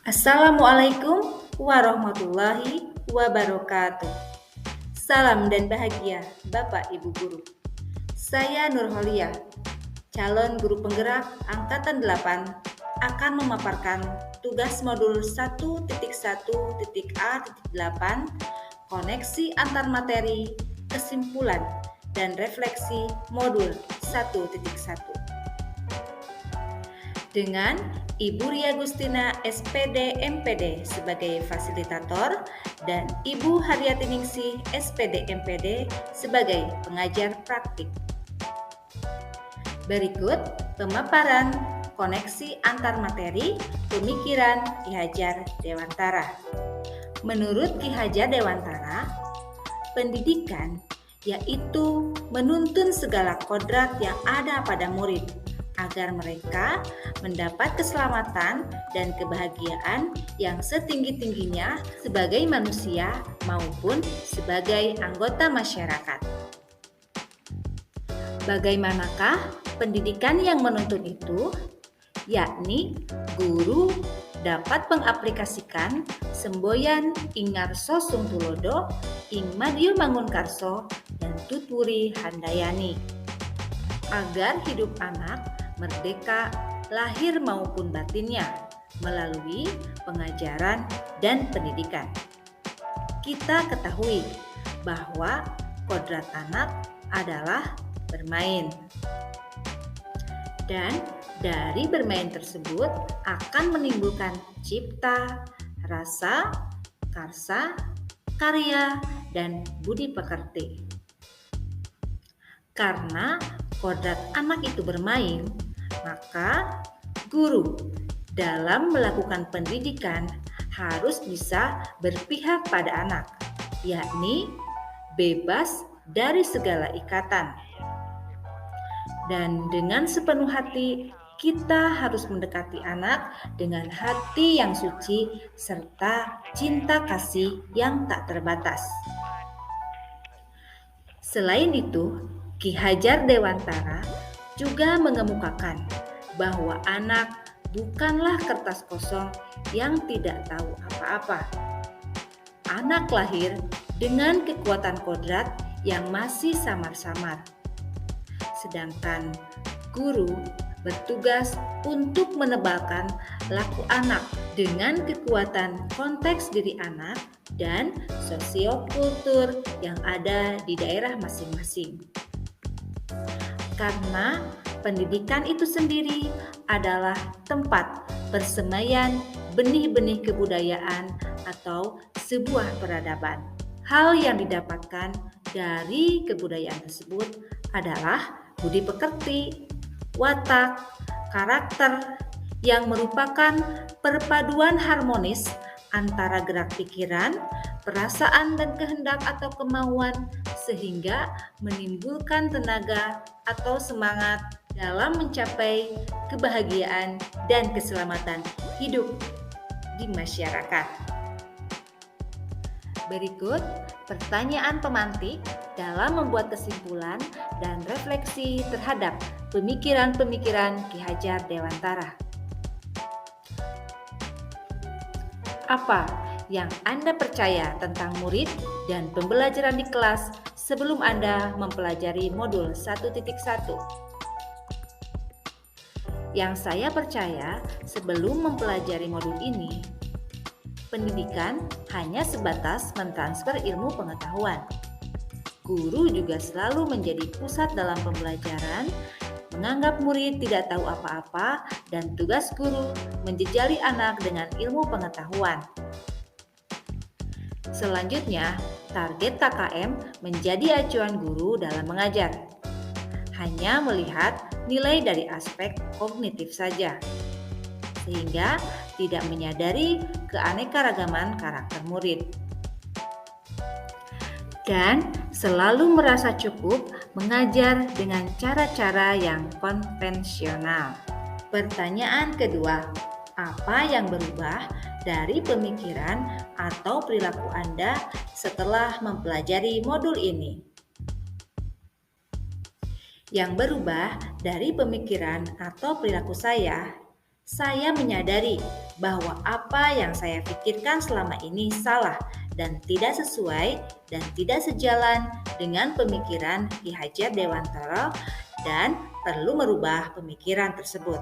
Assalamualaikum warahmatullahi wabarakatuh. Salam dan bahagia Bapak Ibu Guru. Saya Nurholiah, calon guru penggerak Angkatan 8, akan memaparkan tugas modul 1.1.A.8 koneksi antar materi, kesimpulan, dan refleksi modul 1.1 dengan Ibu Ria Gustina SPD MPD sebagai fasilitator dan Ibu Haryati Ningsih SPD MPD sebagai pengajar praktik. Berikut pemaparan koneksi antar materi pemikiran Ki Hajar Dewantara. Menurut Ki Hajar Dewantara, pendidikan yaitu menuntun segala kodrat yang ada pada murid agar mereka mendapat keselamatan dan kebahagiaan yang setinggi-tingginya sebagai manusia maupun sebagai anggota masyarakat. Bagaimanakah pendidikan yang menuntun itu? Yakni guru dapat mengaplikasikan semboyan ing ngarsa sung tulodo, ing madya mangunkarso, dan tutwuri handayani, agar hidup anak merdeka lahir maupun batinnya melalui pengajaran dan pendidikan. Kita ketahui bahwa kodrat anak adalah bermain. Dan dari bermain tersebut akan menimbulkan cipta, rasa, karsa, karya, dan budi pekerti. Karena kodrat anak itu bermain, maka guru dalam melakukan pendidikan harus bisa berpihak pada anak, yakni bebas dari segala ikatan. Dan dengan sepenuh hati kita harus mendekati anak dengan hati yang suci serta cinta kasih yang tak terbatas. Selain itu, Ki Hajar Dewantara juga mengemukakan bahwa anak bukanlah kertas kosong yang tidak tahu apa-apa. Anak lahir dengan kekuatan kodrat yang masih samar-samar. Sedangkan guru bertugas untuk menebalkan laku anak dengan kekuatan konteks diri anak dan sosiokultur yang ada di daerah masing-masing. Karena pendidikan itu sendiri adalah tempat persemaian benih-benih kebudayaan atau sebuah peradaban. Hal yang didapatkan dari kebudayaan tersebut adalah budi pekerti, watak, karakter yang merupakan perpaduan harmonis antara gerak pikiran, perasaan dan kehendak atau kemauan sehingga menimbulkan tenaga atau semangat dalam mencapai kebahagiaan dan keselamatan hidup di masyarakat. Berikut pertanyaan pemantik dalam membuat kesimpulan dan refleksi terhadap pemikiran-pemikiran Ki Hajar Dewantara. Apa yang Anda percaya tentang murid dan pembelajaran di kelas sebelum Anda mempelajari modul 1.1? Yang saya percaya sebelum mempelajari modul ini, pendidikan hanya sebatas mentransfer ilmu pengetahuan. Guru juga selalu menjadi pusat dalam pembelajaran, menganggap murid tidak tahu apa-apa, dan tugas guru menjejali anak dengan ilmu pengetahuan. Selanjutnya, target KKM menjadi acuan guru dalam mengajar. Hanya melihat nilai dari aspek kognitif saja, sehingga tidak menyadari keanekaragaman karakter murid. Dan selalu merasa cukup mengajar dengan cara-cara yang konvensional. Pertanyaan kedua, apa yang berubah dari pemikiran atau perilaku Anda setelah mempelajari modul ini. Yang berubah dari pemikiran atau perilaku saya menyadari bahwa apa yang saya pikirkan selama ini salah dan tidak sesuai dan tidak sejalan dengan pemikiran Ki Hajar Dewantara dan perlu merubah pemikiran tersebut.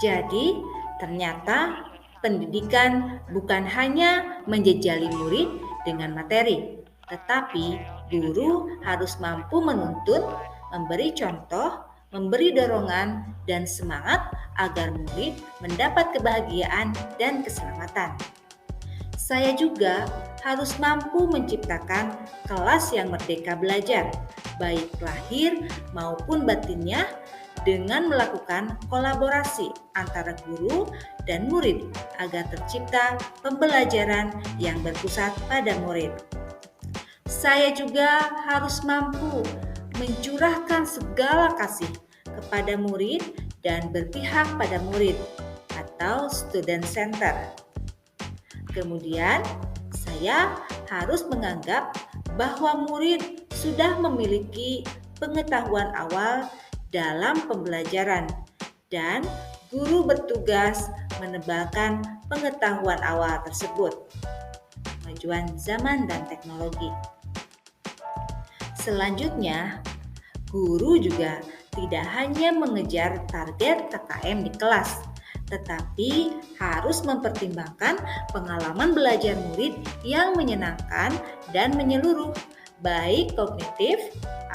Jadi, ternyata pendidikan bukan hanya menjejali murid dengan materi, tetapi guru harus mampu menuntun, memberi contoh, memberi dorongan, dan semangat agar murid mendapat kebahagiaan dan keselamatan. Saya juga harus mampu menciptakan kelas yang merdeka belajar, baik lahir maupun batinnya, dengan melakukan kolaborasi antara guru dan murid agar tercipta pembelajaran yang berpusat pada murid. Saya juga harus mampu mencurahkan segala kasih kepada murid dan berpihak pada murid atau student center. Kemudian, saya harus menganggap bahwa murid sudah memiliki pengetahuan awal dalam pembelajaran dan guru bertugas menebalkan pengetahuan awal tersebut. Kemajuan zaman dan teknologi. Selanjutnya, guru juga tidak hanya mengejar target KKM di kelas, tetapi harus mempertimbangkan pengalaman belajar murid yang menyenangkan dan menyeluruh, baik kognitif,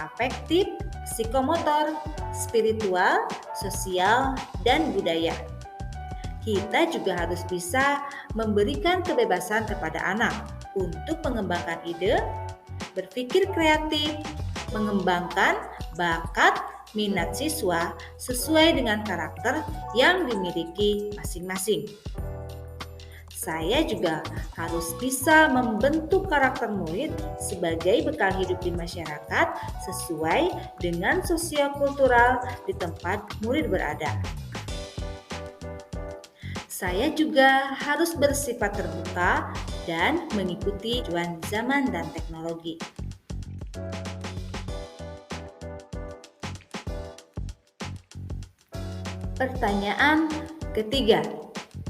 afektif, psikomotor, spiritual, sosial, dan budaya. Kita juga harus bisa memberikan kebebasan kepada anak untuk mengembangkan ide, berpikir kreatif, mengembangkan bakat minat siswa sesuai dengan karakter yang dimiliki masing-masing. Saya juga harus bisa membentuk karakter murid sebagai bekal hidup di masyarakat sesuai dengan sosiokultural di tempat murid berada. Saya juga harus bersifat terbuka dan mengikuti kemajuan zaman dan teknologi. Pertanyaan ketiga,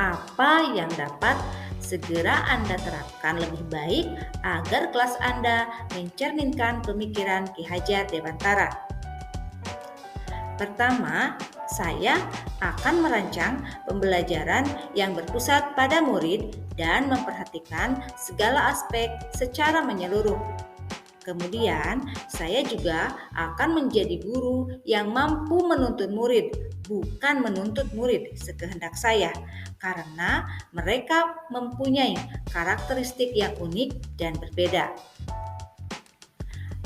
apa yang dapat segera Anda terapkan lebih baik agar kelas Anda mencerminkan pemikiran Ki Hajar Dewantara? Pertama, saya akan merancang pembelajaran yang berpusat pada murid dan memperhatikan segala aspek secara menyeluruh. Kemudian, saya juga akan menjadi guru yang mampu menuntun murid, bukan menuntut murid sekehendak saya, karena mereka mempunyai karakteristik yang unik dan berbeda.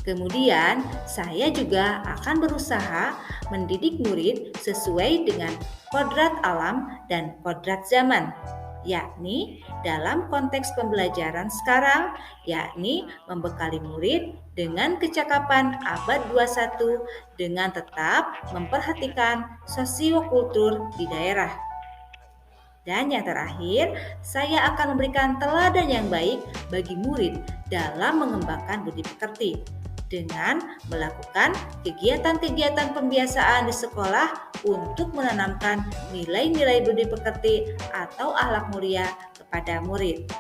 Kemudian, saya juga akan berusaha mendidik murid sesuai dengan kodrat alam dan kodrat zaman, yakni dalam konteks pembelajaran sekarang, yakni membekali murid dengan kecakapan abad 21 dengan tetap memperhatikan sosiokultur di daerah. Dan yang terakhir, saya akan memberikan teladan yang baik bagi murid dalam mengembangkan budi pekerti dengan melakukan kegiatan-kegiatan pembiasaan di sekolah untuk menanamkan nilai-nilai budi pekerti atau akhlak mulia kepada murid.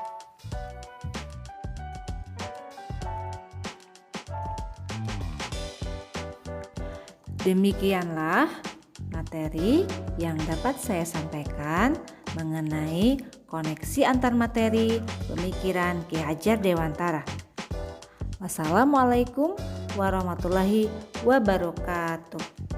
Demikianlah materi yang dapat saya sampaikan mengenai koneksi antar materi pemikiran Ki Hajar Dewantara. Wassalamualaikum warahmatullahi wabarakatuh.